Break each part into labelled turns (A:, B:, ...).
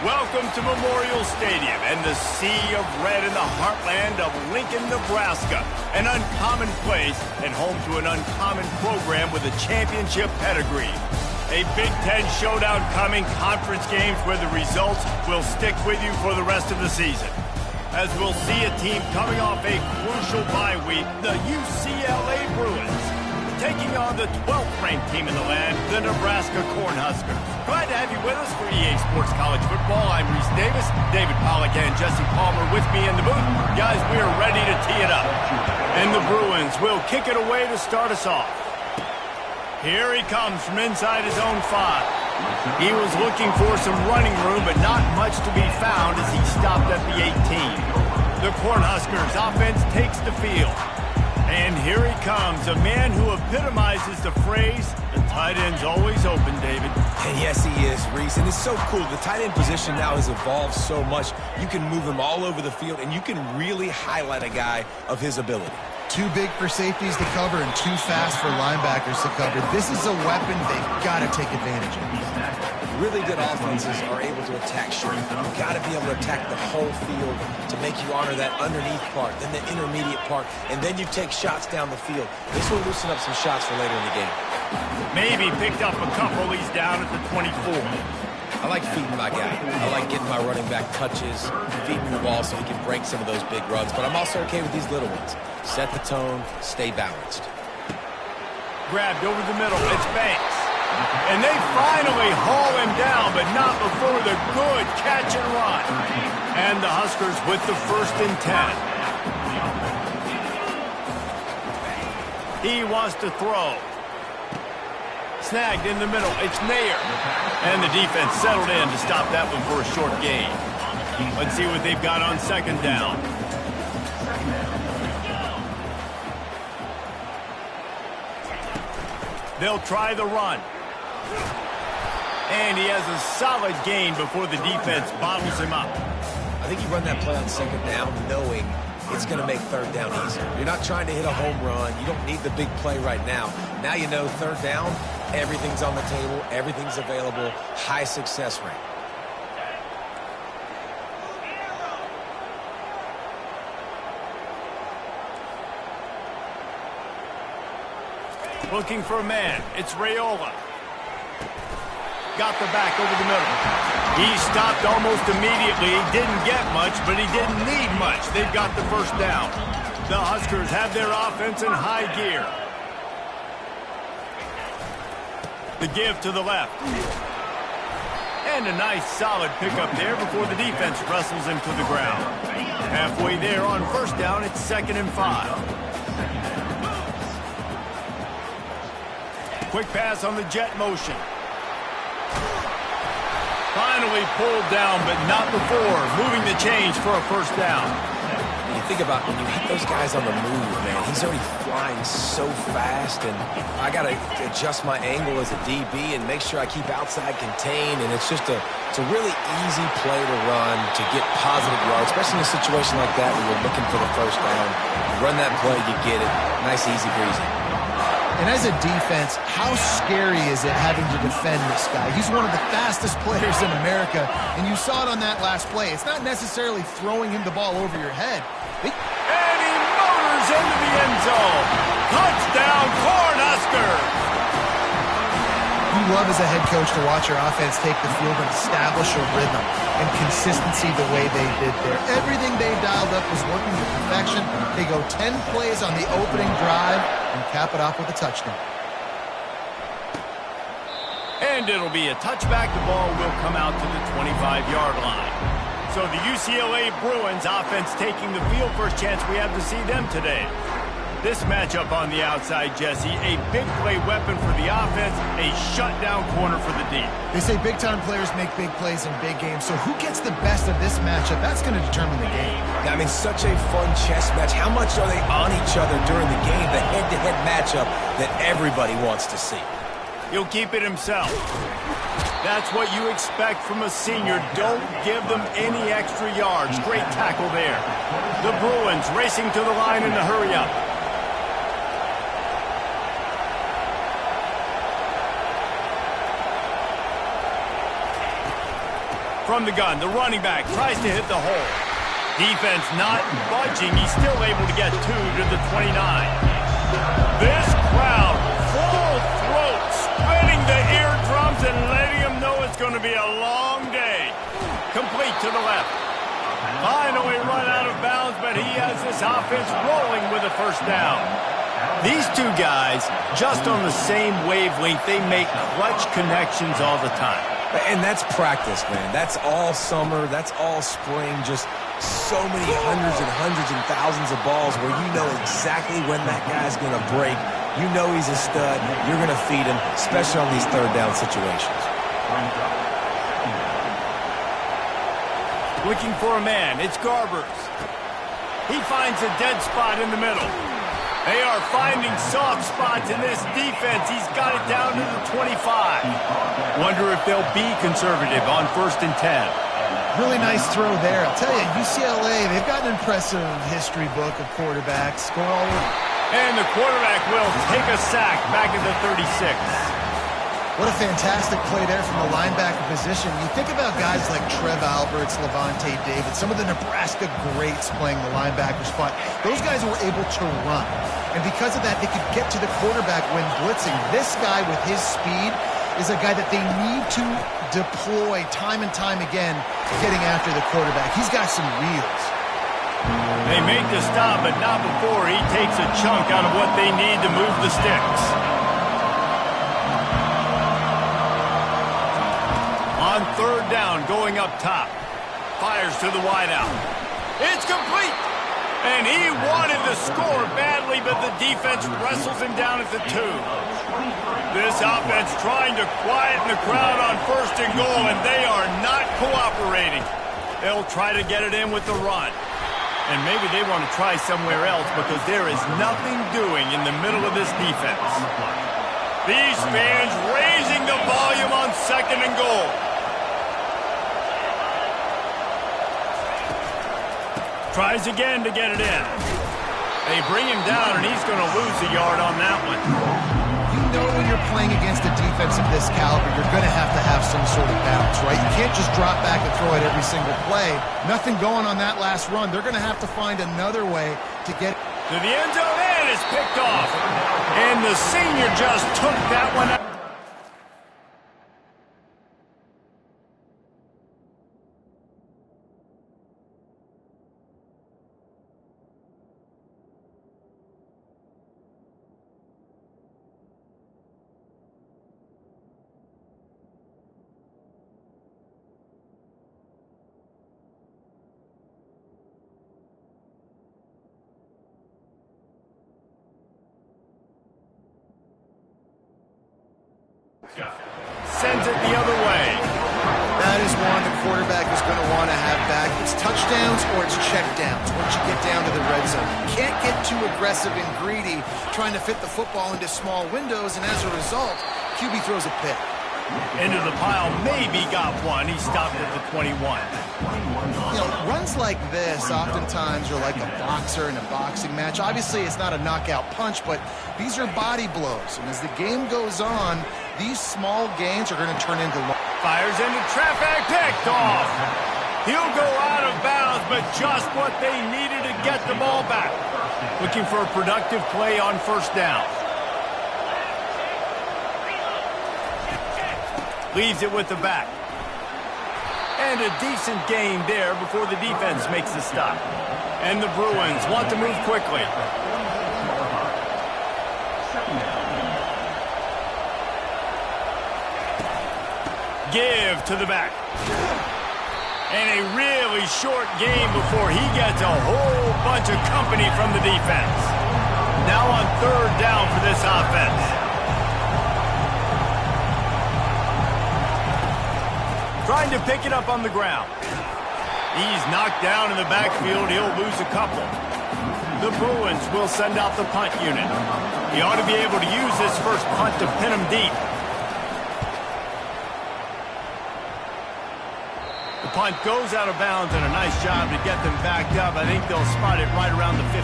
A: Welcome to Memorial Stadium and the sea of red in the heartland of Lincoln, Nebraska. An uncommon place and home to an uncommon program with a championship pedigree. A Big Ten showdown coming, conference games where the results will stick with you for the rest of the season. As we'll see a team coming off a crucial bye week, the UCLA Bruins, taking on the 12th-ranked team in the land, the Nebraska Cornhuskers. Glad to have you with us for EA Sports College Football. I'm Reese Davis, David Pollack and Jesse Palmer with me in the booth. Guys, we are ready to tee it up. And the Bruins will kick it away to start us off. Here he comes from inside his own 5. He was looking for some running room, but not much to be found as he stopped at the 18. The Cornhuskers offense takes the field. And here he comes, a man who epitomizes the phrase, the tight end's always open, David.
B: And yes, he is, Reese. And it's so cool. The tight end position now has evolved so much. You can move him all over the field, and you can really highlight a guy of his ability.
C: Too big for safeties to cover and too fast for linebackers to cover. This is a weapon they've got to take advantage of.
B: Really good offenses are able to attack short. You've got to be able to attack the whole field to make you honor that underneath part, then the intermediate part, and then you take shots down the field. This will loosen up some shots for later in the game.
A: Maybe picked up a couple. He's down at the 24.
B: I like feeding my guy. I like getting my running back touches, feeding the ball so he can break some of those big runs, but I'm also okay with these little ones. Set the tone, stay balanced.
A: Grabbed over the middle. It's Banks. And they finally haul him down, but not before the good catch and run. And the Huskers with the 1st and 10. He wants to throw. Snagged in the middle. It's Nair. And the defense settled in to stop that one for a short gain. Let's see what they've got on 2nd down. They'll try the run. And he has a solid gain before the defense bottles him up.
B: I think you run that play on 2nd down knowing it's going to make 3rd down easier. You're not trying to hit a home run. You don't need the big play right now. Now you know 3rd down, everything's on the table, everything's available, high success rate.
A: Looking for a man. It's Raiola. Got the back over the middle. He stopped almost immediately. He didn't get much, but he didn't need much. They've got the 1st down. The Huskers have their offense in high gear. The give to the left. And a nice solid pickup there before the defense wrestles him to the ground. Halfway there on 1st down, it's 2nd and 5. Quick pass on the jet motion. Finally pulled down, but not before. Moving the change for a 1st down.
B: You think about when you hit those guys on the move, man, he's already flying so fast, and I got to adjust my angle as a DB and make sure I keep outside contained, and it's just it's a really easy play to run to get positive yards, especially in a situation like that where you're looking for the 1st down. You run that play, you get it. Nice, easy breezy.
C: And as a defense, how scary is it having to defend this guy? He's one of the fastest players in America, and you saw it on that last play. It's not necessarily throwing him the ball over your head.
A: And he motors into the end zone. Touchdown, Cornhuskers!
C: You love as a head coach to watch your offense take the field and establish a rhythm and consistency the way they did there. Everything they dialed up was working to perfection. They go 10 plays on the opening drive and cap it off with a touchdown.
A: And it'll be a touchback. The ball will come out to the 25-yard line. So the UCLA Bruins offense taking the field. First chance we have to see them today. This matchup on the outside, Jesse, a big play weapon for the offense, a shutdown corner for the deep.
C: They say big-time players make big plays in big games, so who gets the best of this matchup? That's going to determine the game.
B: I mean, such a fun chess match. How much are they on each other during the game, the head-to-head matchup that everybody wants to see?
A: He'll keep it himself. That's what you expect from a senior. Don't give them any extra yards. Great tackle there. The Bruins racing to the line in a hurry-up. From the gun, the running back tries to hit the hole. Defense not budging. He's still able to get 2 to the 29. This crowd, full throat, spinning the eardrums and letting them know it's going to be a long day. Complete to the left. Finally run out of bounds, but he has this offense rolling with a first down. These two guys, just on the same wavelength, they make clutch connections all the time.
B: And that's practice, man. That's all summer. That's all spring. Just so many hundreds and thousands of balls where you know exactly when that guy's going to break. You know he's a stud. You're going to feed him, especially on these third down situations.
A: Looking for a man. It's Garbers. He finds a dead spot in the middle. They are finding soft spots in this defense. He's got it down to the 25. Wonder if they'll be conservative on 1st and 10.
C: Really nice throw there. I'll tell you, UCLA, they've got an impressive history book of quarterbacks. Score all over.
A: And the quarterback will take a sack back at the 36.
C: What a fantastic play there from the linebacker position. You think about guys like Trev Alberts, Levante David, some of the Nebraska greats playing the linebacker spot. Those guys were able to run. And because of that, they could get to the quarterback when blitzing. This guy with his speed is a guy that they need to deploy time and time again getting after the quarterback. He's got some wheels.
A: They make the stop, but not before he takes a chunk out of what they need to move the sticks. On 3rd down, going up top. Fires to the wideout. It's complete! And he wanted the score badly, but the defense wrestles him down at the 2. This offense trying to quieten the crowd on 1st and goal, and they are not cooperating. They'll try to get it in with the run. And maybe they want to try somewhere else because there is nothing doing in the middle of this defense. These fans raising the volume on 2nd and goal. Tries again to get it in. They bring him down, and he's going to lose a yard on that one.
C: You know when you're playing against a defense of this caliber, you're going to have some sort of balance, right? You can't just drop back and throw it every single play. Nothing going on that last run. They're going to have to find another way to get
A: to the end zone, and it's picked off. And the senior just took that one out. Sends it the other way.
C: That is one the quarterback is going to want to have back. It's touchdowns or it's checkdowns once you get down to the red zone. You can't get too aggressive and greedy trying to fit the football into small windows, and as a result, QB throws a pick.
A: Into the pile, maybe got one. He stopped at the 21.
C: You know, runs like this oftentimes are like a boxer in a boxing match. Obviously, it's not a knockout punch, but these are body blows. And as the game goes on, these small gains are going to turn into...
A: Fires into traffic, picked off. He'll go out of bounds, but just what they needed to get the ball back. Looking for a productive play on 1st down. Leaves it with the back. And a decent gain there before the defense makes the stop. And the Bruins want to move quickly. Give to the back. And a really short game before he gets a whole bunch of company from the defense. Now on 3rd down for this offense. Trying to pick it up on the ground. He's knocked down in the backfield. He'll lose a couple. The Bruins will send out the punt unit. He ought to be able to use this first punt to pin him deep. The punt goes out of bounds, and a nice job to get them backed up. I think they'll spot it right around the 15.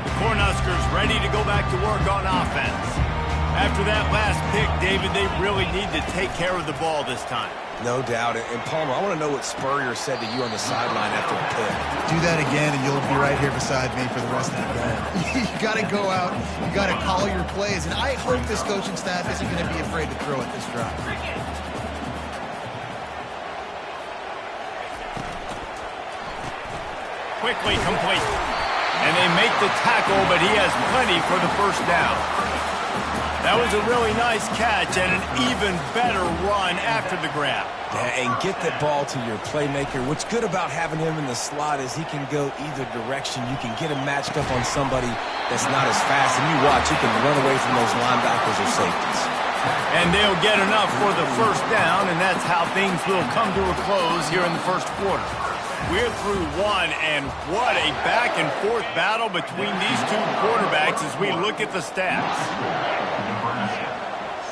A: The Cornhuskers ready to go back to work on offense. After that last pick, David, they really need to take care of the ball this time.
B: No doubt. And Palmer, I want to know what Spurrier said to you on the sideline after the pick.
C: Do that again, and you'll be right here beside me for the rest of the game. You got to go out. You got to call your plays. And I hope this coaching staff isn't going to be afraid to throw at this drive.
A: Quickly complete. And they make the tackle, but he has plenty for the first down. That was a really nice catch and an even better run after the grab.
B: Yeah, and get that ball to your playmaker. What's good about having him in the slot is he can go either direction. You can get him matched up on somebody that's not as fast. And you watch, he can run away from those linebackers or safeties.
A: And they'll get enough for the first down, and that's how things will come to a close here in the first quarter. We're through one, and what a back-and-forth battle between these two quarterbacks as we look at the stats.
D: Nebraska,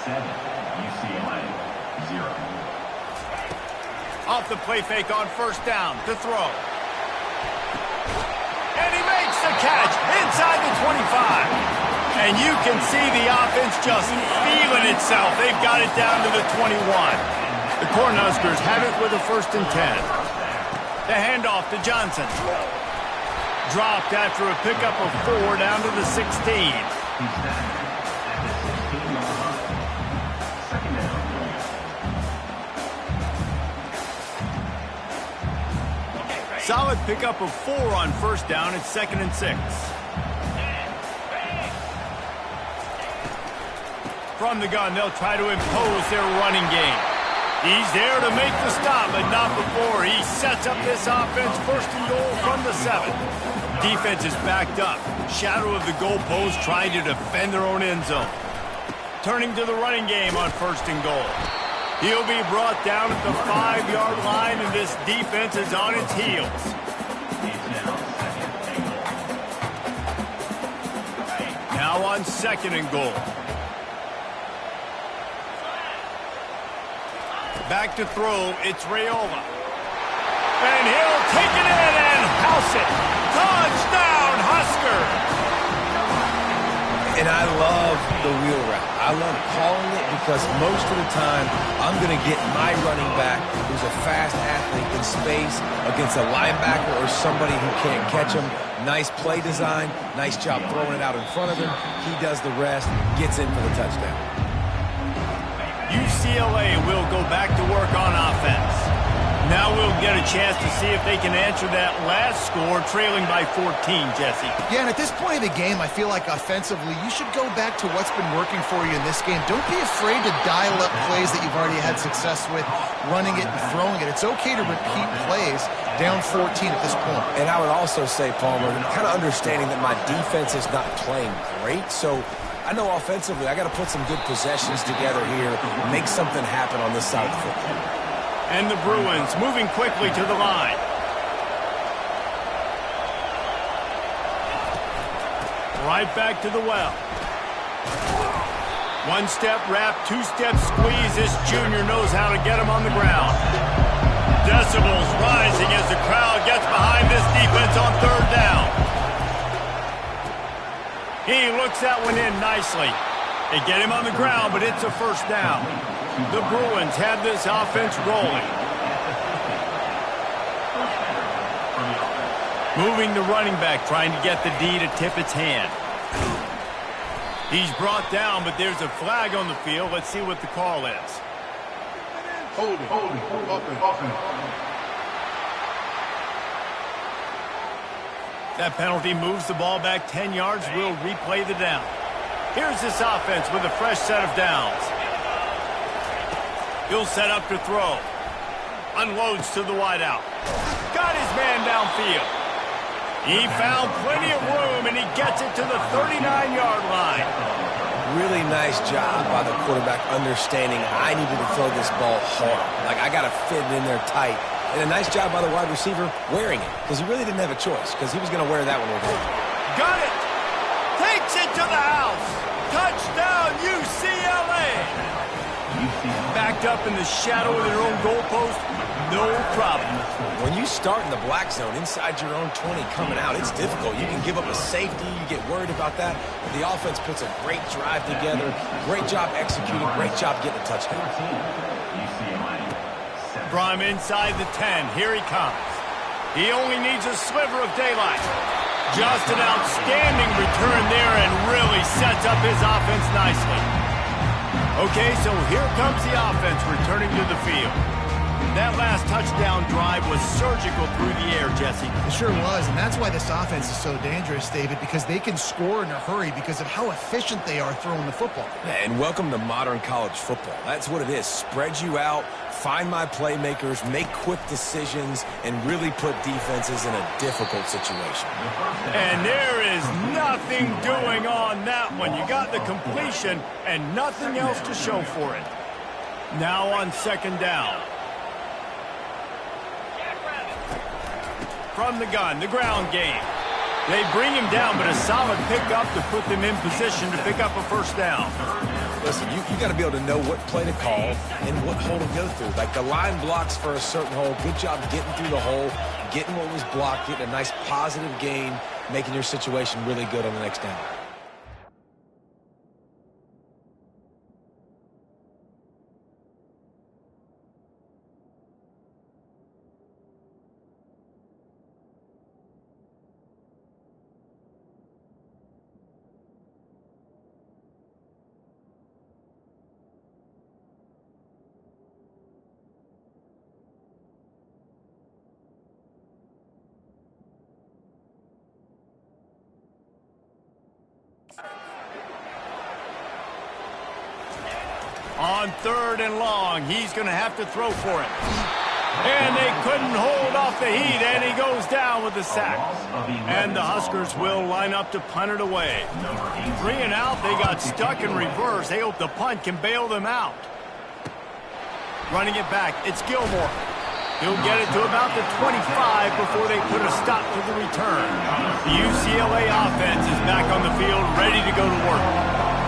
D: 7, UCLA, 0.
A: Off the play fake on first down to throw. And he makes the catch inside the 25. And you can see the offense just feeling itself. They've got it down to the 21. The Cornhuskers have it with a 1st and 10. The handoff to Johnson. Dropped after a pickup of 4 down to the 16. Solid pickup of 4 on first down. It's 2nd and 6. From the gun, they'll try to impose their running game. He's there to make the stop, but not before. He sets up this offense 1st and goal from the 7. Defense is backed up. Shadow of the goalpost trying to defend their own end zone. Turning to the running game on 1st and goal. He'll be brought down at the 5-yard line, and this defense is on its heels. Now on 2nd and goal. Back to throw, it's Raiola. And he'll take it in and house it. Touchdown, Husker!
B: And I love the wheel route. I love calling it because most of the time, I'm going to get my running back who's a fast athlete in space against a linebacker or somebody who can't catch him. Nice play design, nice job throwing it out in front of him. He does the rest, gets in for the touchdown.
A: UCLA will go back to work on offense. Now we'll get a chance to see if they can answer that last score, trailing by 14, Jesse.
C: Yeah, and at this point of the game, I feel like offensively, you should go back to what's been working for you in this game. Don't be afraid to dial up plays that you've already had success with, running it and throwing it. It's okay to repeat plays down 14 at this point.
B: And I would also say, Palmer, kind of understanding that my defense is not playing great, so I know offensively I got to put some good possessions together here, make something happen on this side of the football.
A: And the Bruins moving quickly to the line. Right back to the well. 1-step wrap, 2-step squeeze. This junior knows how to get him on the ground. Decibels rising as the crowd gets behind this defense on 3rd down. He looks that one in nicely. They get him on the ground, but it's a 1st down. The Bruins have this offense rolling. Moving the running back, trying to get the D to tip its hand. He's brought down, but there's a flag on the field. Let's see what the call is.
D: Hold it.
A: That penalty moves the ball back 10 yards. We'll replay the down. Here's this offense with a fresh set of downs. He'll set up to throw. Unloads to the wideout. Got his man downfield. He found plenty of room, and he gets it to the 39-yard line.
B: Really nice job by the quarterback understanding I needed to throw this ball hard. Like, I got to fit it in there tight. And a nice job by the wide receiver wearing it, because he really didn't have a choice, because he was going to wear that one over.
A: Got it! Takes it to the house! Touchdown, UCLA! Back cooped up in the shadow of their own goalpost, no problem.
B: When you start in the black zone inside your own 20 coming out, it's difficult. You can give up a safety. You get worried about that. But the offense puts a great drive together. Great job executing. Great job getting a touchdown.
A: From inside the 10, here he comes. He only needs a sliver of daylight. Just an outstanding return there and really sets up his offense nicely. Okay, so here comes the offense returning to the field. That last touchdown drive was surgical through the air, Jesse.
C: It sure was, and that's why this offense is so dangerous, David, because they can score in a hurry because of how efficient they are throwing the football.
B: And welcome to modern college football. That's what it is. Spread you out, find my playmakers, make quick decisions, and really put defenses in a difficult situation.
A: And there is nothing doing on that one. You got the completion and nothing else to show for it. Now on second down. From the gun, the ground game. They bring him down, but a solid pickup to put them in position to pick up a first down.
B: Listen, you got to be able to know what play to call and what hole to go through. Like the line blocks for a certain hole. Good job getting through the hole, getting what was blocked, getting a nice positive gain, making your situation really good on the next down.
A: On third and long, he's going to have to throw for it. And they couldn't hold off the heat, and he goes down with the sack. And the Huskers will line up to punt it away. 3 and out, they got stuck in reverse. They hope the punt can bail them out. Running it back, it's Gilmore. He'll get it to about the 25 before they put a stop to the return. The UCLA offense is back on the field, ready to go to work.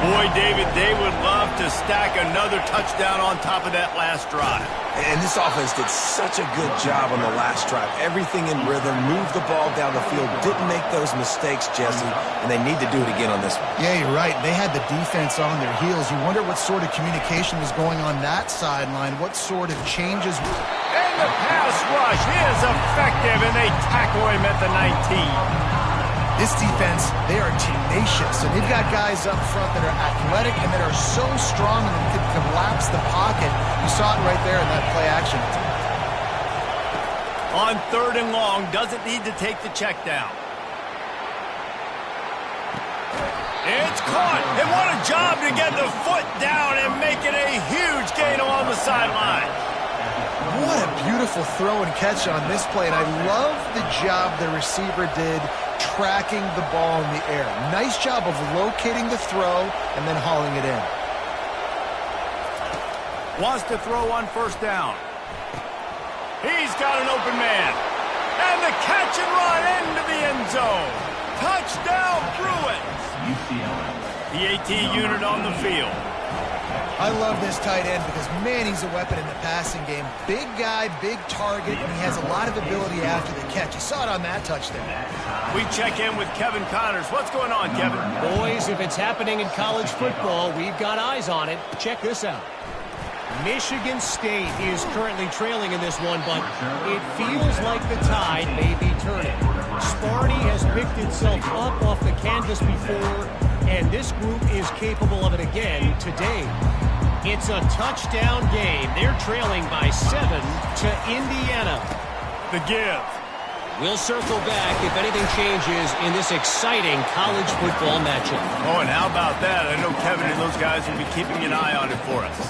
A: Boy, David, they would love to stack another touchdown on top of that last drive.
B: And this offense did such a good job on the last drive. Everything in rhythm, moved the ball down the field, didn't make those mistakes, Jesse, and they need to do it again on this one.
C: Yeah, you're right. They had the defense on their heels. You wonder what sort of communication was going on that sideline, what sort of changes.
A: And the pass rush is effective, and they tackle him at the 19.
C: This defense, they are tenacious, and they've got guys up front that are athletic and that are so strong and can collapse the pocket. You saw it right there in that play action.
A: On third and long, doesn't need to take the check down. It's caught, and what a job to get the foot down and make it a huge gain along the sideline.
C: What a beautiful throw and catch on this play, and I love the job the receiver did tracking the ball in the air. Nice job of locating the throw and then hauling it in.
A: Wants to throw on first down. He's got an open man. And the catch and run into the end zone. Touchdown, Bruins. The AT unit on the field.
C: I love this tight end because, man, he's a weapon in the passing game. Big guy, big target, and he has a lot of ability after the catch. You saw it on that touchdown.
A: We check in with Kevin Connors. What's going on, Kevin?
E: Boys, if it's happening in college football, we've got eyes on it. Check this out. Michigan State is currently trailing in this one, but it feels like the tide may be turning. Sparty has picked itself up off the canvas before, and this group is capable of it again today. It's a touchdown game. They're trailing by 7 to Indiana.
A: The give.
E: We'll circle back if anything changes in this exciting college football matchup.
A: Oh, and how about that? I know Kevin and those guys will be keeping an eye on it for us.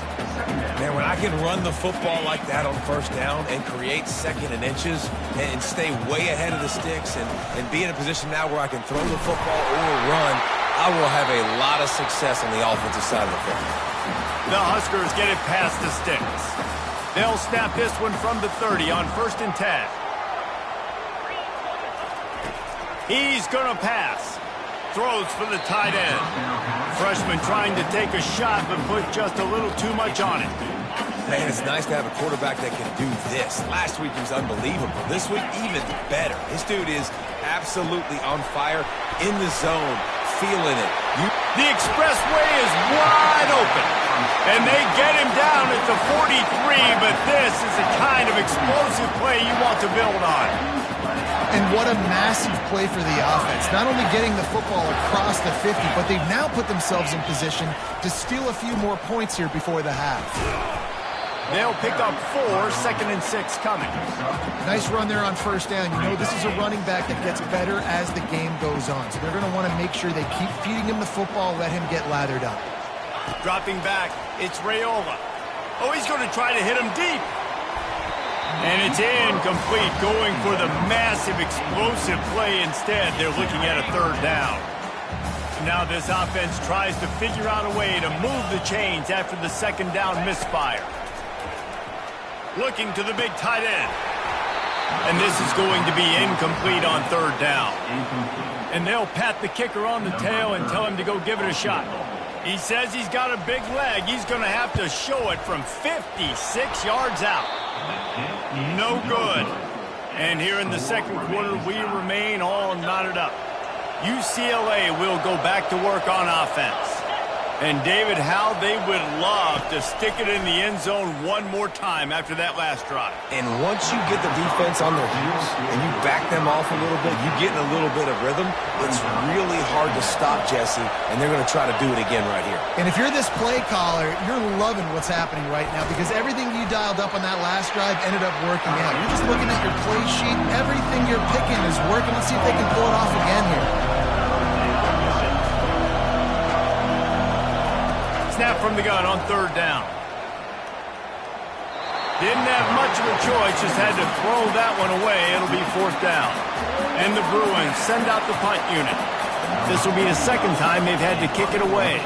B: Man, when I can run the football like that on first down and create second and inches and stay way ahead of the sticks and be in a position now where I can throw the football or run, I will have a lot of success on the offensive side of the football.
A: The Huskers get it past the sticks. They'll snap this one from the 30 on 1st and 10. He's going to pass. Throws for the tight end. Freshman trying to take a shot, but put just a little too much on it.
B: Man, it's nice to have a quarterback that can do this. Last week he was unbelievable. This week, even better. This dude is absolutely on fire, in the zone, feeling it.
A: The expressway is wide open, and they get him down at the 43, but this is the kind of explosive play you want to build on.
C: And what a massive play for the offense. Not only getting the football across the 50, but they've now put themselves in position to steal a few more points here before the half.
A: They'll pick up 4, 2nd and 6 coming.
C: Nice run there on first down. You know, this is a running back that gets better as the game goes on. So they're going to want to make sure they keep feeding him the football, let him get lathered up.
A: Dropping back, it's Raiola. Oh, he's going to try to hit him deep. And it's incomplete, going for the massive explosive play instead. They're looking at a 3rd down. Now this offense tries to figure out a way to move the chains after the 2nd down misfire. Looking to the big tight end. And this is going to be incomplete on 3rd down. And they'll pat the kicker on the tail and tell him to go give it a shot. He says he's got a big leg. He's going to have to show it from 56 yards out. No good. And here in the 2nd quarter, we remain all knotted up. UCLA will go back to work on offense. And David, how they would love to stick it in the end zone one more time after that last drive.
B: And once you get the defense on their heels and you back them off a little bit, you get in a little bit of rhythm, it's really hard to stop, Jesse, and they're going to try to do it again right here.
C: And if you're this play caller, you're loving what's happening right now because everything you dialed up on that last drive ended up working out. You're just looking at your play sheet. Everything you're picking is working. Let's see if they can pull it off again here.
A: Snap from the gun on 3rd down. Didn't have much of a choice, just had to throw that one away. It'll be 4th down. And the Bruins send out the punt unit. This will be the 2nd time they've had to kick it away.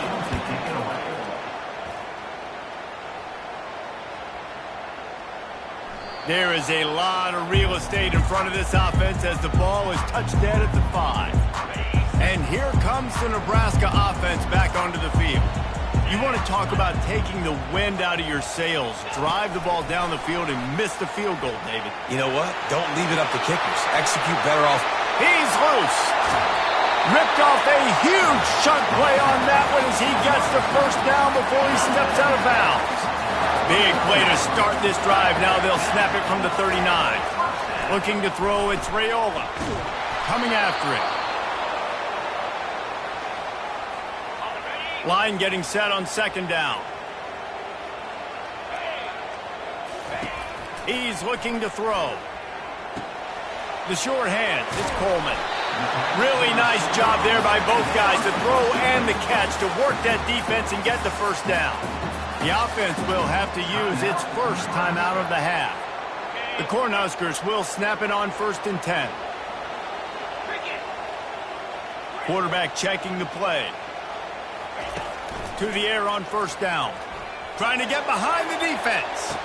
A: There is a lot of real estate in front of this offense as the ball is touched dead at the 5. And here comes the Nebraska offense back onto the field. You want to talk about taking the wind out of your sails. Drive the ball down the field and miss the field goal, David.
B: You know what? Don't leave it up to kickers. Execute better off.
A: He's loose. Ripped off a huge chunk play on that one as he gets the 1st down before he steps out of bounds. Big play to start this drive. Now they'll snap it from the 39. Looking to throw, it's Raiola. Coming after it. Line getting set on 2nd down. He's looking to throw. The short hand, it's Coleman. Really nice job there by both guys to throw and the catch to work that defense and get the 1st down. The offense will have to use its 1st timeout of the half. The Cornhuskers will snap it on 1st and 10. Quarterback checking the play. To the air on 1st down. Trying to get behind the defense.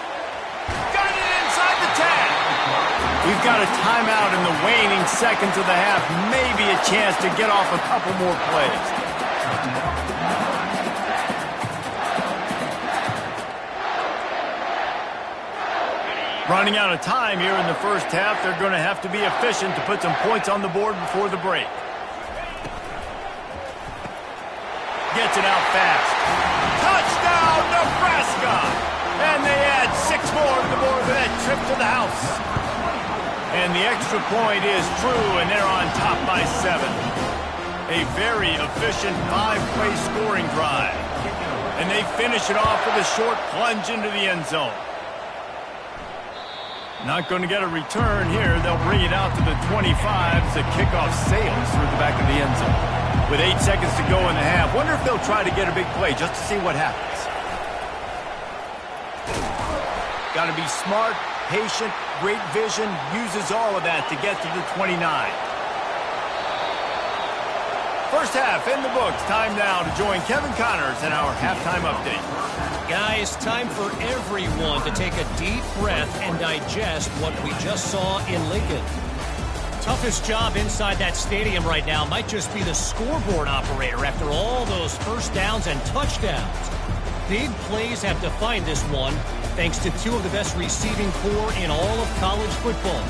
A: Got it inside the 10. We've got a timeout in the waning seconds of the half. Maybe a chance to get off a couple more plays. Running out of time here in the 1st half. They're going to have to be efficient to put some points on the board before the break. Gets it out fast. Touchdown, Nebraska! And they add 6 more to the board for that trip to the house. And the extra point is true, and they're on top by 7. A very efficient 5-play scoring drive. And they finish it off with a short plunge into the end zone. Not going to get a return here. They'll bring it out to the 25 as the kickoff sails through the back of the end zone. With 8 seconds to go in the half, wonder if they'll try to get a big play just to see what happens. Got to be smart, patient, great vision, uses all of that to get to the 29. 1st half in the books. Time now to join Kevin Connors in our halftime update.
E: Guys, time for everyone to take a deep breath and digest what we just saw in Lincoln. Toughest job inside that stadium right now might just be the scoreboard operator after all those 1st downs and touchdowns. Big plays have defined this one, thanks to two of the best receiving corps in all of college football.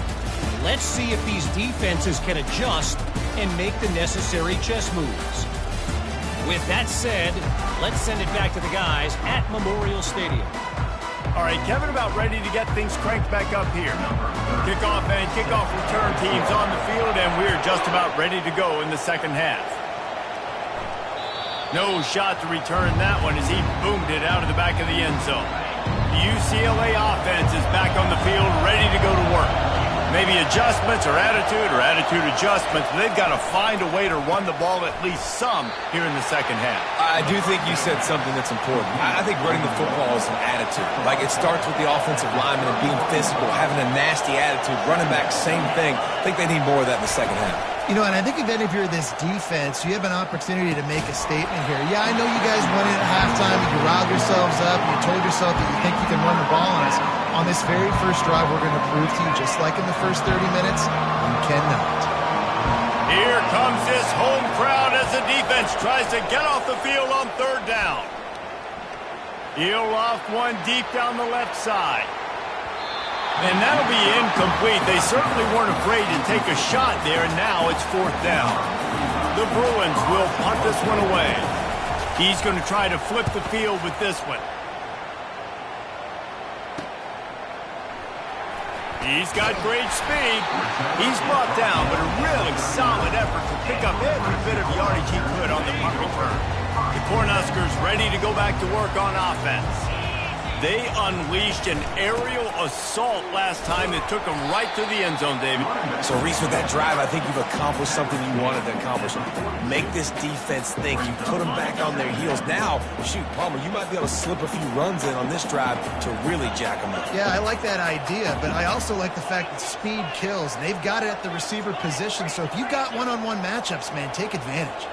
E: Let's see if these defenses can adjust and make the necessary chess moves. With that said, let's send it back to the guys at Memorial Stadium.
A: All right, Kevin, about ready to get things cranked back up here. Kickoff and kickoff return teams on the field, and we're just about ready to go in the second half. No shot to return that one as he boomed it out of the back of the end zone. The UCLA offense is back on the field, ready to go to work. Maybe adjustments or attitude adjustments, but they've got to find a way to run the ball at least some here in the second half.
B: I do think you said something that's important. I think running the football is an attitude. Like, it starts with the offensive lineman and being physical, having a nasty attitude. Running back, same thing. I think they need more of that in the second half.
C: You know, and I think then if you're this defense, you have an opportunity to make a statement here. Yeah, I know you guys went in at halftime and you riled yourselves up and you told yourself that you think you can run the ball on us. On this very first drive, we're going to prove to you, just like in the first 30 minutes, you cannot.
A: Here comes this home crowd as the defense tries to get off the field on third down. He'll loft one deep down the left side. And that'll be incomplete. They certainly weren't afraid to take a shot there, and now it's fourth down. The Bruins will punt this one away. He's going to try to flip the field with this one. He's got great speed. He's brought down, but a really solid effort to pick up every bit of yardage he could on the punt return. The Cornhuskers ready to go back to work on offense. They unleashed an aerial assault last time that took them right to the end zone, David.
B: So, Reese, with that drive, I think you've accomplished something you wanted to accomplish. Make this defense think. You put them back on their heels. Now, shoot, Palmer, you might be able to slip a few runs in on this drive to really jack them up.
C: Yeah, I like that idea, but I also like the fact that speed kills, and they've got it at the receiver position. So if you've got one-on-one matchups, man, take advantage.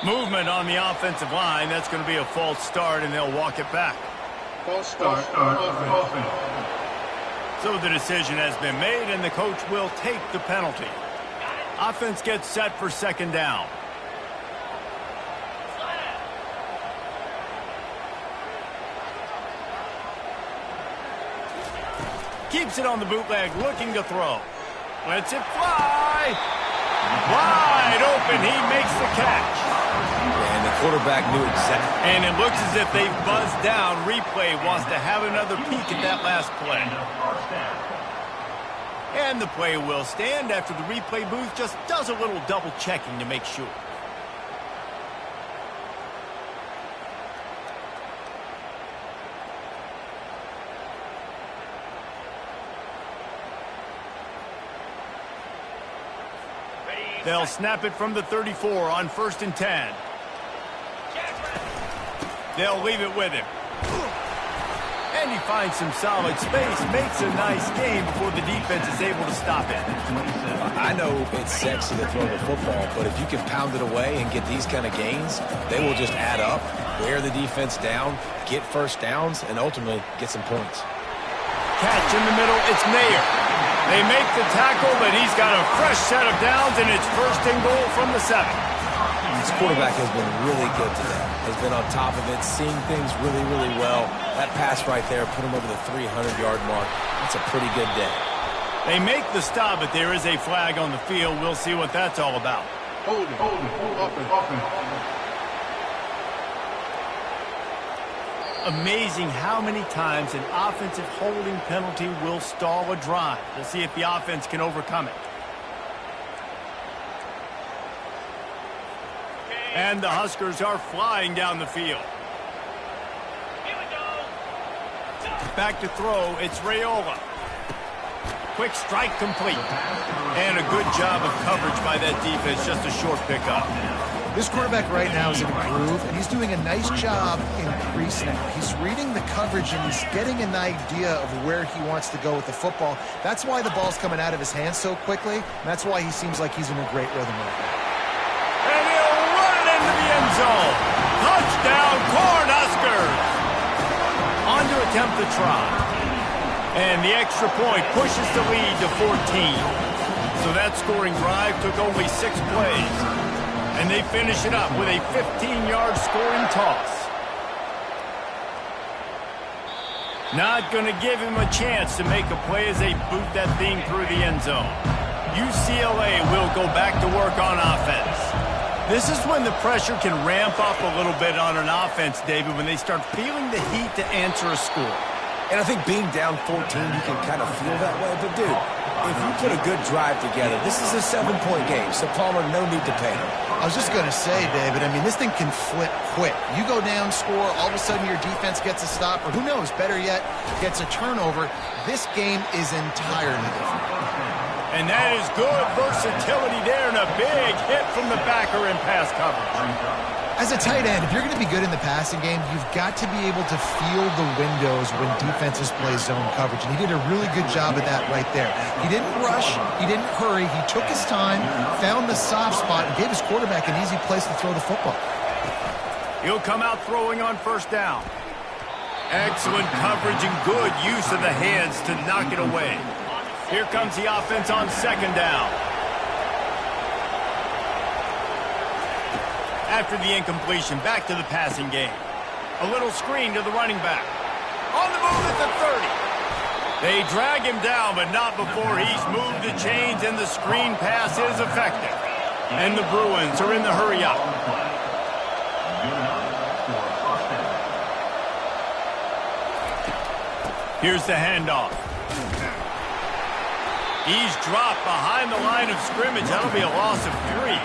A: Movement on the offensive line. That's going to be a false start, and they'll walk it back.
D: False start. Offense.
A: So the decision has been made, and the coach will take the penalty. Offense gets set for second down. Keeps it on the bootleg, looking to throw. Lets it fly. Wide open. He makes the catch.
B: And the quarterback knew exactly.
A: And it looks as if they've buzzed down. Replay wants to have another peek at that last play. And the play will stand after the replay booth just does a little double checking to make sure. They'll snap it from the 34 on 1st and 10. They'll leave it with him. And he finds some solid space, makes a nice game before the defense is able to stop it.
B: I know it's sexy to throw the football, but if you can pound it away and get these kind of gains, they will just add up, wear the defense down, get first downs, and ultimately get some points.
A: Catch in the middle, it's Mayer. They make the tackle, but he's got a fresh set of downs, and it's 1st and goal from the 7.
B: This quarterback has been really good today. Has been on top of it, seeing things really, really well. That pass right there put him over the 300-yard mark. That's a pretty good day.
A: They make the stop, but there is a flag on the field. We'll see what that's all about.
D: Hold it. Offense.
A: Amazing how many times an offensive holding penalty will stall a drive. We'll see if the offense can overcome it. And the Huskers are flying down the field. Back to throw, it's Raiola. Quick strike complete. And a good job of coverage by that defense, just a short pickup.
C: This quarterback right now is in a groove, and he's doing a nice job in pre-snap. He's reading the coverage, and he's getting an idea of where he wants to go with the football. That's why the ball's coming out of his hands so quickly, and that's why he seems like he's in a great rhythm right now.
A: And he'll run it into the end zone. Touchdown, Cornhuskers! On to attempt the try. And the extra point pushes the lead to 14. So that scoring drive took only 6 plays. And they finish it up with a 15-yard scoring toss. Not going to give him a chance to make a play as they boot that thing through the end zone. UCLA will go back to work on offense. This is when the pressure can ramp up a little bit on an offense, David, when they start feeling the heat to answer a score.
B: And I think being down 14, you can kind of feel that way. But, dude, if you put a good drive together, this is a 7-point game, so Palmer, no need to panic.
C: I was just going to say, David, I mean, this thing can flip quick. You go down, score, all of a sudden your defense gets a stop, or who knows, better yet, gets a turnover. This game is entirely different.
A: And that is good versatility there and a big hit from the backer in pass coverage.
C: As a tight end, if you're going to be good in the passing game, you've got to be able to feel the windows when defenses play zone coverage. And he did a really good job of that right there. He didn't rush. He didn't hurry. He took his time, found the soft spot, and gave his quarterback an easy place to throw the football.
A: He'll come out throwing on first down. Excellent coverage and good use of the hands to knock it away. Here comes the offense on second down. After the incompletion, back to the passing game. A little screen to the running back. On the move at the 30. They drag him down, but not before he's moved the chains, and the screen pass is effective. And the Bruins are in the hurry-up. Here's the handoff. He's dropped behind the line of scrimmage. That'll be a loss of 3.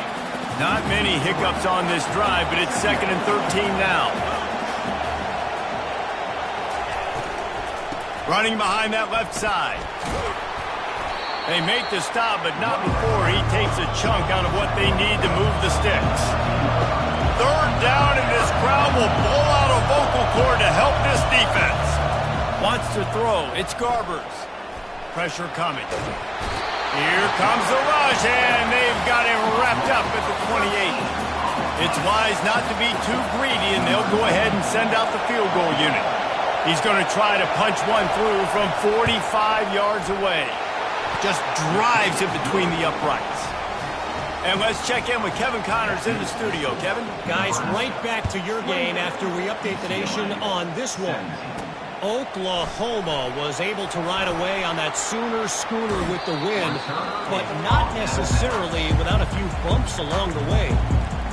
A: Not many hiccups on this drive, but it's 2nd and 13 now. Running behind that left side. They make the stop, but not before he takes a chunk out of what they need to move the sticks. 3rd down, and this crowd will blow out a vocal cord to help this defense. Wants to throw. It's Garbers. Pressure coming. Here comes the rush, and they've got him wrapped up at the 28. It's wise not to be too greedy, and they'll go ahead and send out the field goal unit. He's going to try to punch one through from 45 yards away. Just drives it between the uprights. And let's check in with Kevin Connors in the studio. Kevin?
E: Guys, right back to your game after we update the nation on this one. Oklahoma was able to ride away on that Sooner schooner with the win, but not necessarily without a few bumps along the way.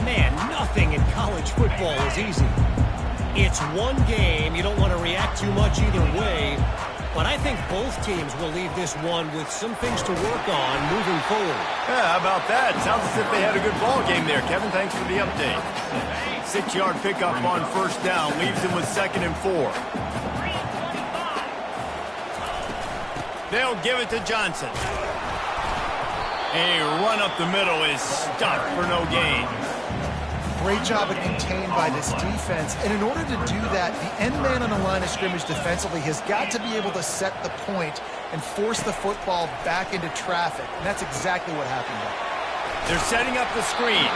E: Man, nothing in college football is easy. It's one game. You don't want to react too much either way, but I think both teams will leave this one with some things to work on moving forward.
A: Yeah, how about that? Sounds as if they had a good ball game there, Kevin. Thanks for the update. 6-yard pickup on first down leaves them with 2nd and 4. They'll give it to Johnson. A run up the middle is stopped for no gain.
C: Great job of contained by this defense. And in order to do that, the end man on the line of scrimmage defensively has got to be able to set the point and force the football back into traffic. And that's exactly what happened there.
A: They're setting up the screen.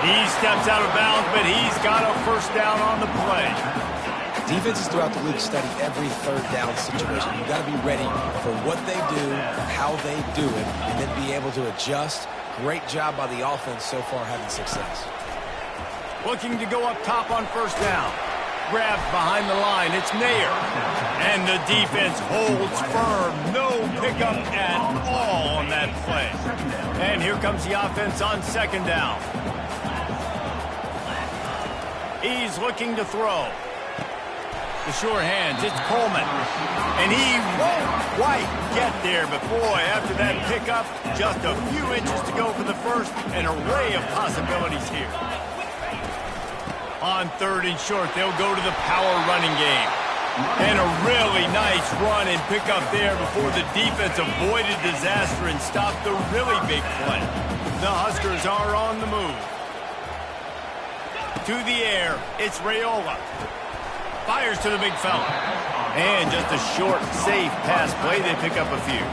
A: He steps out of bounds, but he's got a first down on the play.
B: Defenses throughout the league study every 3rd down situation. You've got to be ready for what they do, how they do it, and then be able to adjust. Great job by the offense so far having success.
A: Looking to go up top on first down. Grabbed behind the line. It's Nair. And the defense holds firm. No pickup at all on that play. And here comes the offense on 2nd down. He's looking to throw. The sure hands, it's Coleman. And he won't quite get there, but boy, after that pickup, just a few inches to go for the first, an array of possibilities here. On 3rd and short, they'll go to the power running game. And a really nice run and pickup there before the defense avoided disaster and stopped the really big play. The Huskers are on the move. To the air, it's Raiola. Fires to the big fella. And just a short, safe pass play. They pick up a few.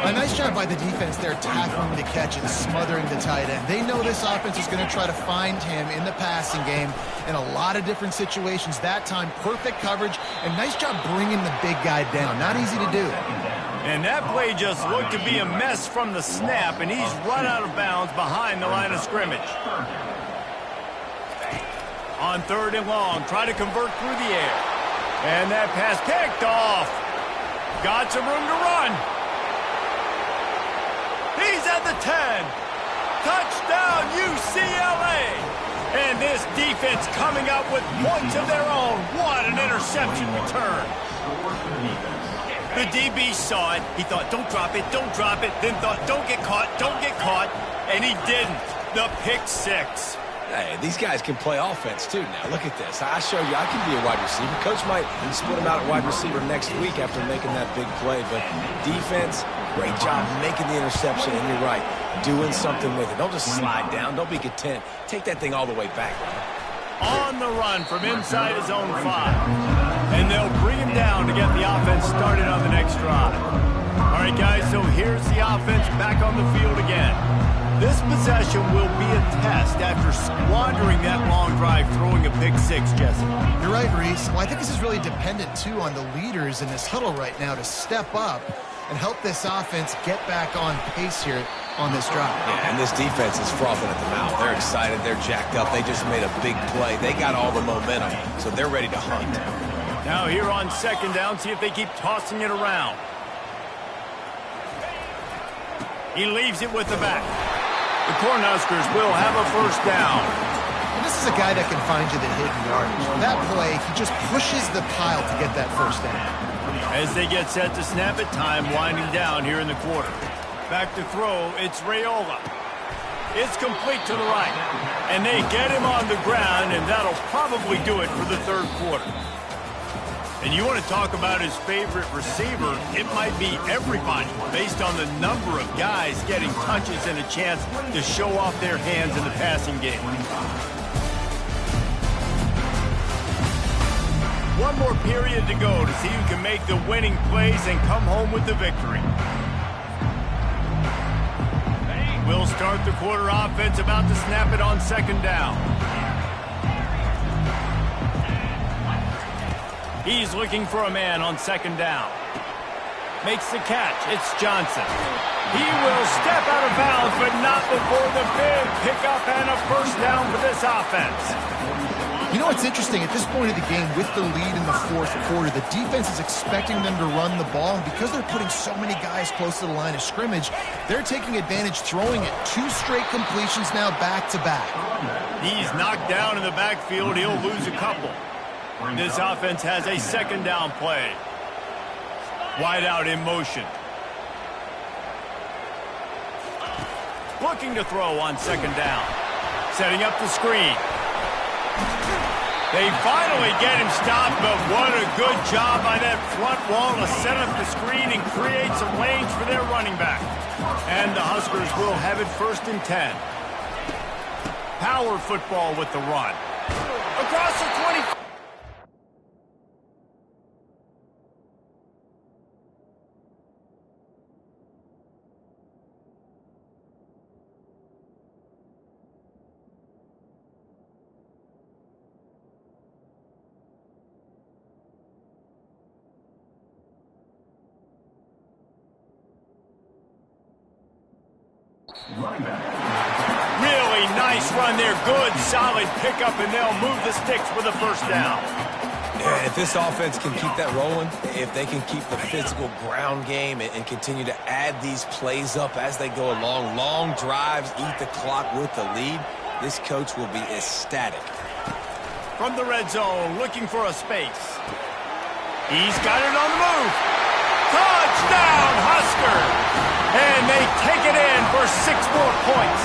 C: A nice job by the defense there tackling the catch and smothering the tight end. They know this offense is going to try to find him in the passing game in a lot of different situations. That time, perfect coverage, and nice job bringing the big guy down. Not easy to do.
A: And that play just looked to be a mess from the snap, and he's run out of bounds behind the line of scrimmage. On 3rd and long, try to convert through the air. And that pass picked off. Got some room to run. He's at the 10. Touchdown, UCLA. And this defense coming up with points of their own. What an interception return. The DB saw it. He thought, don't drop it, don't drop it. Then thought, don't get caught, don't get caught. And he didn't. The pick six.
B: Hey, these guys can play offense, too, now. Look at this. I showed you I can be a wide receiver. Coach might split him out at wide receiver next week after making that big play. But defense, great job making the interception. And you're right, doing something with it. Don't just slide down. Don't be content. Take that thing all the way back.
A: On the run from inside his own 5. And they'll bring him down to get the offense started on the next drive. All right, guys, so here's the offense back on the field again. This possession will be a test after squandering that long drive, throwing a pick six, Jesse.
C: You're right, Reese. Well, I think this is really dependent, too, on the leaders in this huddle right now to step up and help this offense get back on pace here on this drive.
B: Yeah, and this defense is frothing at the mouth. They're excited. They're jacked up. They just made a big play. They got all the momentum, so they're ready to hunt.
A: Now here on 2nd down, see if they keep tossing it around. He leaves it with the back. The Cornhuskers will have a 1st down.
C: And this is a guy that can find you the hidden yardage. That play, he just pushes the pile to get that 1st down.
A: As they get set to snap it, time winding down here in the quarter. Back to throw, it's Raiola. It's complete to the right. And they get him on the ground, and that'll probably do it for the 3rd quarter. And you want to talk about his favorite receiver, it might be everybody based on the number of guys getting touches and a chance to show off their hands in the passing game. One more period to go to see who can make the winning plays and come home with the victory. We'll start the quarter offense, about to snap it on 2nd down. He's looking for a man on 2nd down. Makes the catch. It's Johnson. He will step out of bounds, but not before the big pickup and a 1st down for this offense.
C: You know what's interesting? At this point of the game, with the lead in the 4th quarter, the defense is expecting them to run the ball. And because they're putting so many guys close to the line of scrimmage, they're taking advantage, throwing it 2 straight completions now back-to-back.
A: He's knocked down in the backfield. He'll lose a couple. This offense has a 2nd down play. Wide out in motion. Looking to throw on 2nd down. Setting up the screen. They finally get him stopped, but what a good job by that front wall to set up the screen and create some lanes for their running back. And the Huskers will have it 1st and 10. Power football with the run. Across the 20. Really nice run there. Good, solid pickup, and they'll move the sticks with a 1st down.
B: Yeah, if this offense can keep that rolling, if they can keep the physical ground game and continue to add these plays up as they go along, long drives, eat the clock with the lead, this coach will be ecstatic.
A: From the red zone, looking for a space. He's got it on the move. Touchdown, Husker! And they take it in for 6 more points.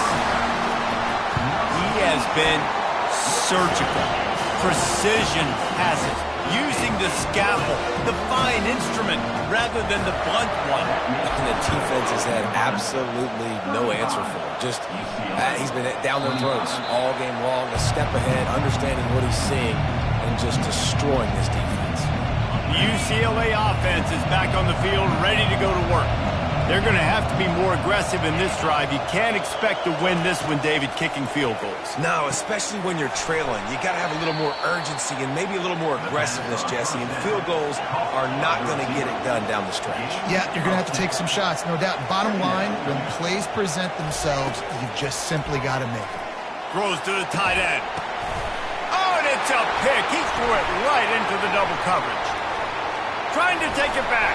A: He has been surgical. Precision passes. Using the scalpel, the fine instrument, rather than the blunt one.
B: And the defense has had absolutely no answer for him. Just, he's been down their throats all game long, a step ahead, understanding what he's seeing, and just destroying this defense.
A: The UCLA offense is back on the field, ready to go to work. They're going to have to be more aggressive in this drive. You can't expect to win this one, David, kicking field goals.
B: No, especially when you're trailing. You got to have a little more urgency and maybe a little more aggressiveness, Jesse. And field goals are not going to get it done down the stretch.
C: Yeah, you're going to have to take some shots, no doubt. Bottom line, when plays present themselves, you've just simply got to make it.
A: Throws to the tight end. Oh, and It's a pick. He threw it right into the double coverage. Trying to take it back.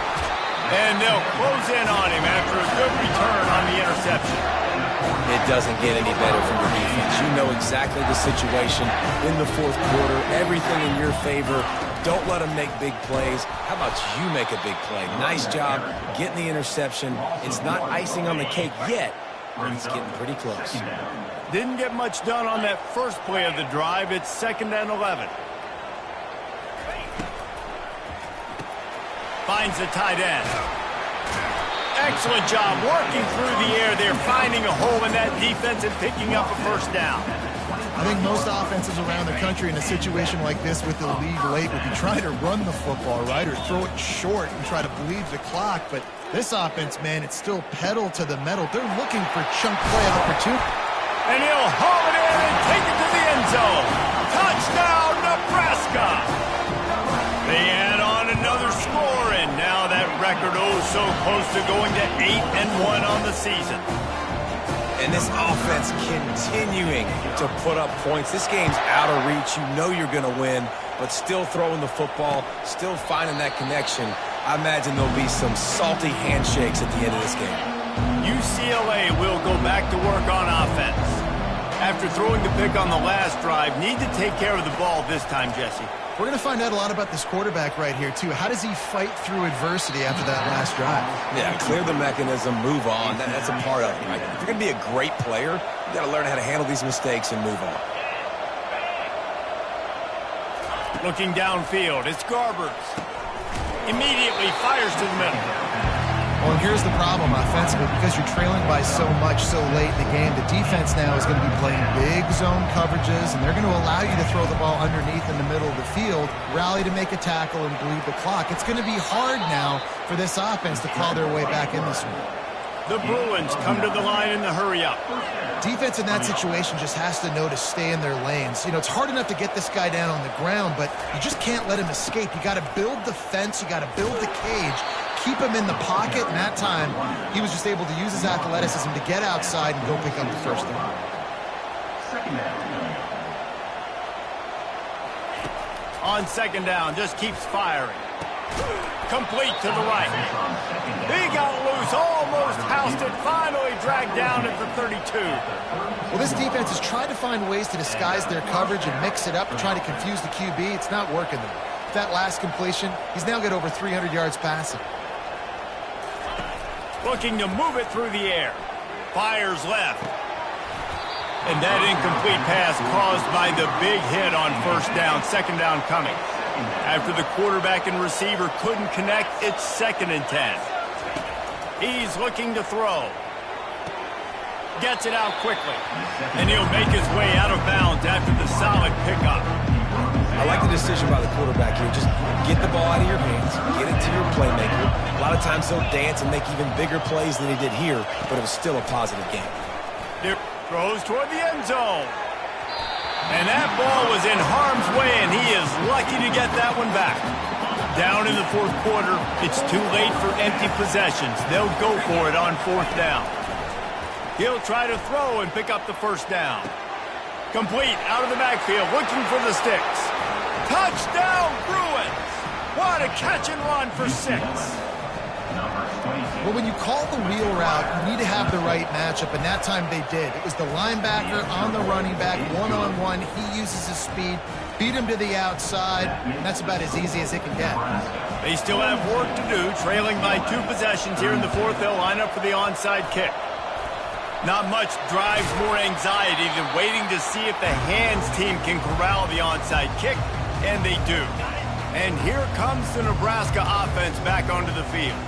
A: And they'll close in on him after a good return on the interception.
B: It doesn't get any better from your defense. You know exactly the situation in the fourth quarter. Everything in your favor. Don't let them make big plays. How about you make a big play? Nice job getting the interception. It's not icing on the cake yet, but it's getting pretty close.
A: Didn't get much done on that first play of the drive. It's 2nd and 11. Finds the tight end. Excellent job working through the air. They're finding a hole in that defense and picking up a first down.
C: I think most offenses around the country in a situation like this with the lead late would be trying to run the football, right, or throw it short and try to bleed the clock. But this offense, man, it's still pedal to the metal. They're looking for chunk play opportunity.
A: And he'll haul it in and take it to the end zone. Touchdown, Nebraska! They add on another score, and now that record so close to going to 8-1 on the season.
B: And this offense continuing to put up points. This game's out of reach. You know you're going to win, but still throwing the football, still finding that connection. I imagine there'll be some salty handshakes at the end of this game.
A: UCLA will go back to work on offense. After throwing the pick on the last drive, need to take care of the ball this time, Jesse.
C: We're going to find out a lot about this quarterback right here, too. How does he fight through adversity after that last drive?
B: Yeah, clear the mechanism, move on. That's a part of it, right? If you're going to be a great player, you got to learn how to handle these mistakes and move on.
A: Looking downfield, it's Garbers. Immediately fires to the middle.
C: Well, here's the problem offensively. Because you're trailing by so much so late in the game, the defense now is going to be playing big zone coverages, and they're going to allow you to throw the ball underneath in the middle of the field, rally to make a tackle, and bleed the clock. It's going to be hard now for this offense to claw their way back in this one.
A: The Bruins come to the line in the hurry-up.
C: Defense in that situation just has to know to stay in their lanes. You know, it's hard enough to get this guy down on the ground, but you just can't let him escape. You got to build the fence. You got to build the cage. Keep him in the pocket, and that time he was just able to use his athleticism to get outside and go pick up the first down.
A: On 2nd down, just keeps firing. Complete to the right. He got loose, almost housed it, finally dragged down at the 32.
C: Well, this defense has tried to find ways to disguise their coverage and mix it up to try to confuse the QB. It's not working though. That last completion, he's now got over 300 yards passing.
A: Looking to move it through the air. Fires left. And that incomplete pass caused by the big hit on first down. 2nd down coming. After the quarterback and receiver couldn't connect, it's 2nd and 10. He's looking to throw. Gets it out quickly. And he'll make his way out of bounds after the solid pickup.
B: I like the decision by the quarterback here. Just get the ball out of your hands, get it to your playmaker. A lot of times he'll dance and make even bigger plays than he did here, but it was still a positive game.
A: Throws toward the end zone. And that ball was in harm's way, and he is lucky to get that one back. Down in the fourth quarter, it's too late for empty possessions. They'll go for it on 4th down. He'll try to throw and pick up the first down. Complete out of the backfield, looking for the sticks. Touchdown, Bruins! What a catch and run for 6.
C: Well, when you call the wheel route, you need to have the right matchup, and that time they did. It was the linebacker on the running back, one-on-one. He uses his speed, beat him to the outside, and that's about as easy as it can get.
A: They still have work to do, trailing by 2 possessions here in the 4th. They'll line up for the onside kick. Not much drives more anxiety than waiting to see if the hands team can corral the onside kick, and they do. And here comes the Nebraska offense back onto the field.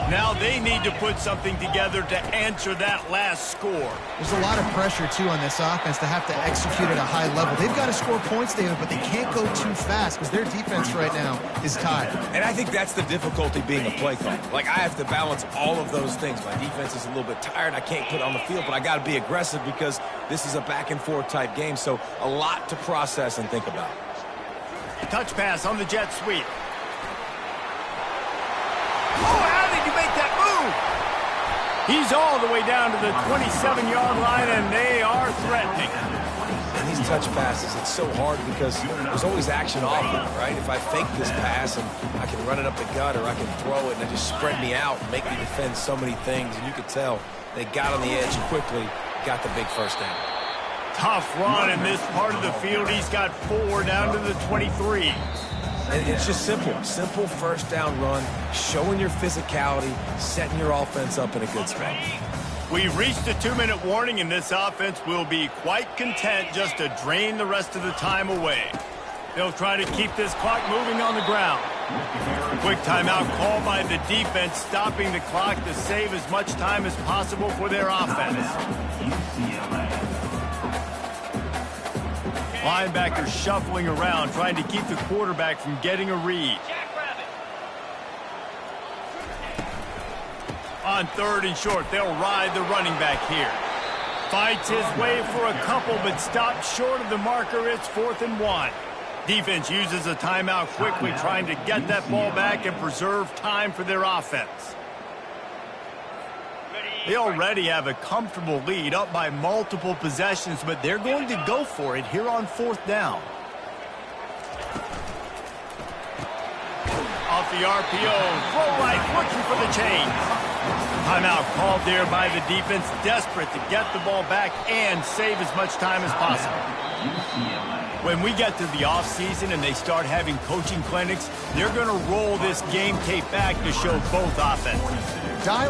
A: Now they need to put something together to answer that last score.
C: There's a lot of pressure, too, on this offense to have to execute at a high level. They've got to score points, David, but they can't go too fast because their defense right now is tired.
B: And I think that's the difficulty being a play caller. Like, I have to balance all of those things. My defense is a little bit tired. I can't put it on the field, but I got to be aggressive because this is a back-and-forth type game, so a lot to process and think about.
A: Touch pass on the jet sweep. Oh, how did you make that move? He's all the way down to the 27-yard line, and they are threatening.
B: And these touch passes, it's so hard because there's always action off of it, right? If I fake this pass and I can run it up the gut or I can throw it and they just spread me out and make me defend so many things. And you could tell they got on the edge quickly, got the big first down.
A: Tough run in this part of the field. He's got 4 down to the 23.
B: And it's just simple first down run, showing your physicality, setting your offense up in a good spot.
A: We've reached a 2-minute warning, and this offense will be quite content just to drain the rest of the time away. They'll try to keep this clock moving on the ground. Quick timeout called by the defense, stopping the clock to save as much time as possible for their offense.
F: UCLA.
A: Linebackers shuffling around, trying to keep the quarterback from getting a read. On 3rd and short, they'll ride the running back here. Fights his way for a couple, but stops short of the marker. It's 4th and 1. Defense uses a timeout quickly, trying to get that ball back and preserve time for their offense. They already have a comfortable lead, up by multiple possessions, but they're going to go for it here on 4th down. Off the RPO, throw right, looking for the chains. Timeout called there by the defense, desperate to get the ball back and save as much time as possible. When we get to the offseason and they start having coaching clinics, they're going to roll this game tape back to show both offenses.